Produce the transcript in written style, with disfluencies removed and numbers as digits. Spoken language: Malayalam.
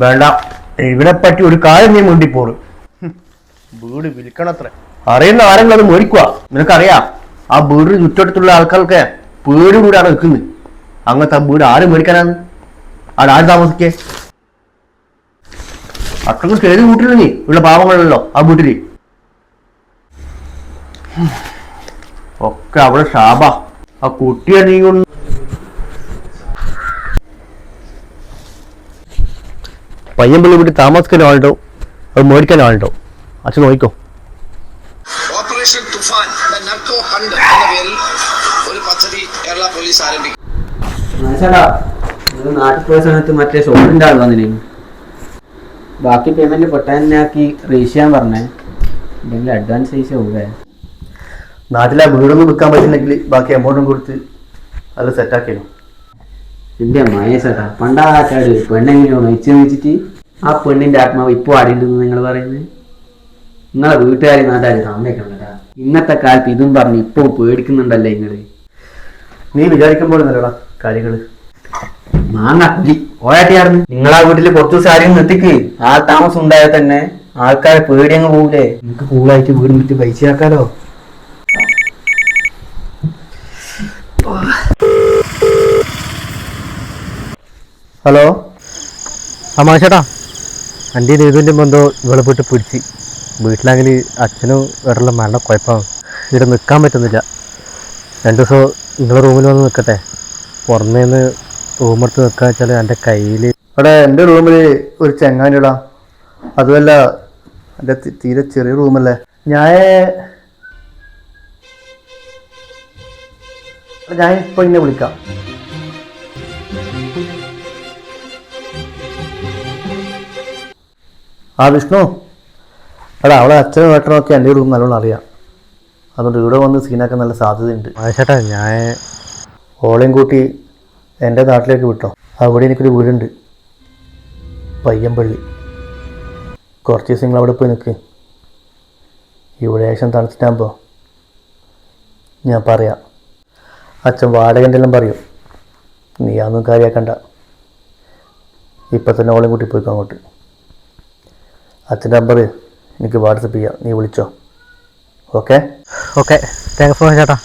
വേണ്ട, ഇവനെപ്പറ്റി ഒരു കാര്യം നീ മുണ്ടിപ്പോറ്. വീട് വിൽക്കണത്ര. അറിയുന്ന ആരെങ്കിലും അത് മേടിക്കുക. നിനക്കറിയാം, ആ വീടിന് ചുറ്റടുത്തുള്ള ആൾക്കാർക്ക് പേടി കൂടാണ് നിൽക്കുന്നത്. അങ്ങനത്തെ വീട് ആരും മേടിക്കാനാണ്? അവിടെ ആര് താമസിക്കേ? അത്രക്കും ചെയ്ത് കൂട്ടില്ല നീ. ഉള്ള പാവങ്ങളല്ലോ ആ വീട്ടില്. ഒക്കെ അവിടെ ശാപ. ആ കുട്ടിയെ നീ കൊണ്ട് പയ്യമ്പള്ളി വീട്ടിൽ താമസിക്കാൻ ആളുണ്ടോ, അത് മേടിക്കാൻ ആളുണ്ടോ? അച്ഛൻ നോക്കിക്കോ. ഓപ്പറേഷൻ തുഫാൻ നർക്കോ ഹണ്ട് എന്ന പേരിൽ ഒരു പദ്ധതി കേരള പോലീസ് ആരംഭിക്കും. നാട്ടിൽ പോയ സമയത്ത് മറ്റേ ഷോപ്പിന്റെ ആൾ വന്നില്ലേ, ബാക്കി പേയ്മെന്റ് പൊട്ടാനാക്കി റീച്ച് ചെയ്യാൻ പറഞ്ഞേ. എന്തെങ്കിലും അഡ്വാൻസ് പൈസ പോവേ. നാട്ടിലെ വീടൊന്നും വിൽക്കാൻ പറ്റില്ലെങ്കിൽ ബാക്കി എമൗണ്ടും കൊടുത്ത് അത് സെറ്റാക്കിയോ. എന്റെ മഹേഷേട്ടാ, പണ്ടാ ചാട് പെണ്ണെങ്ങനെയോ നയിച്ചു വെച്ചിട്ട് ആ പെണ്ണിന്റെ ആത്മാവ് ഇപ്പോൾ ആടിണ്ടെന്ന് നിങ്ങൾ പറയുന്നത്. നിങ്ങളെ വീട്ടുകാരി നാട്ടുകാർ സമ്മതിക്കണേട്ടാ. ഇന്നത്തെ കാലത്ത് ഇതും പറഞ്ഞ് ഇപ്പൊ പേടിക്കുന്നുണ്ടല്ലേ നിങ്ങള്. നീ വിചാരിക്കുമ്പോൾ നല്ലടാ കാര്യങ്ങള്. മാങ്ങ കുലി ഓയാട്ടിയാർന്ന്. നിങ്ങളാ വീട്ടില് കുറച്ചു ദിവസം ആരെയും നിർത്തിക്ക്. ആ താമസം ഉണ്ടായാൽ തന്നെ ആൾക്കാരെ പേടിയങ്ങ് പോകൂലേ. നിങ്ങക്ക് കൂളായിട്ട് വീടും വിറ്റ് പൈസ ആക്കാലോ. ഹലോ, അമാശേട്ടാ, എൻ്റെ ദേതുവിൻ്റെ ബന്ധോ ഇവിടെ പോയിട്ട് പിടിച്ച്. വീട്ടിലാണെങ്കിൽ അച്ഛനും വേറെയുള്ള മരണ കുഴപ്പമാണ്. ഇവിടെ നിൽക്കാൻ പറ്റുന്നില്ല. 2 ദിവസം നിങ്ങളുടെ റൂമിൽ വന്ന് നിൽക്കട്ടെ. പുറമേന്ന് റൂമെടുത്ത് നിൽക്കുക വെച്ചാൽ എൻ്റെ കയ്യിൽ അവിടെ എൻ്റെ റൂമിൽ ഒരു ചെങ്ങാനിടാ. അതുമല്ല എൻ്റെ തീരെ ചെറിയ റൂമല്ലേ. ഞാൻ ഇപ്പോൾ ഇന്നെ വിളിക്കാം. ആ വിഷ്ണു, എടാ അവളെ അച്ഛനും ഏട്ടനൊക്കെ എൻ്റെ റൂം നല്ലോണം അറിയാം. അതുകൊണ്ട് ഇവിടെ വന്ന് സീനാക്കാൻ നല്ല സാധ്യതയുണ്ട്. ചേട്ടാ, ഞാൻ ഓളയും കൂട്ടി എൻ്റെ നാട്ടിലേക്ക് വിട്ടോ. അവിടെ എനിക്കൊരു വീടുണ്ട്, പയ്യമ്പള്ളി. കുറച്ച് ദിവസം നിങ്ങൾ അവിടെ പോയി നിൽക്ക്. ഇവിടെ ഏകദേശം തണുത്തിട്ടാകുമ്പോൾ ഞാൻ പറയാം. അച്ഛൻ വാടകൻ്റെ എല്ലാം പറയും. നീ അതൊന്നും കാര്യമാക്കണ്ട. ഇപ്പം തന്നെ ഓളയും കൂട്ടി പോയിക്കോ അങ്ങോട്ട്. അച്ഛൻ്റെ നമ്പർ എനിക്ക് വാട്സപ്പ് ചെയ്യാം, നീ വിളിച്ചോ. ഓക്കെ ഓക്കെ, താങ്ക്സ് ഫോർ ചേട്ടാ.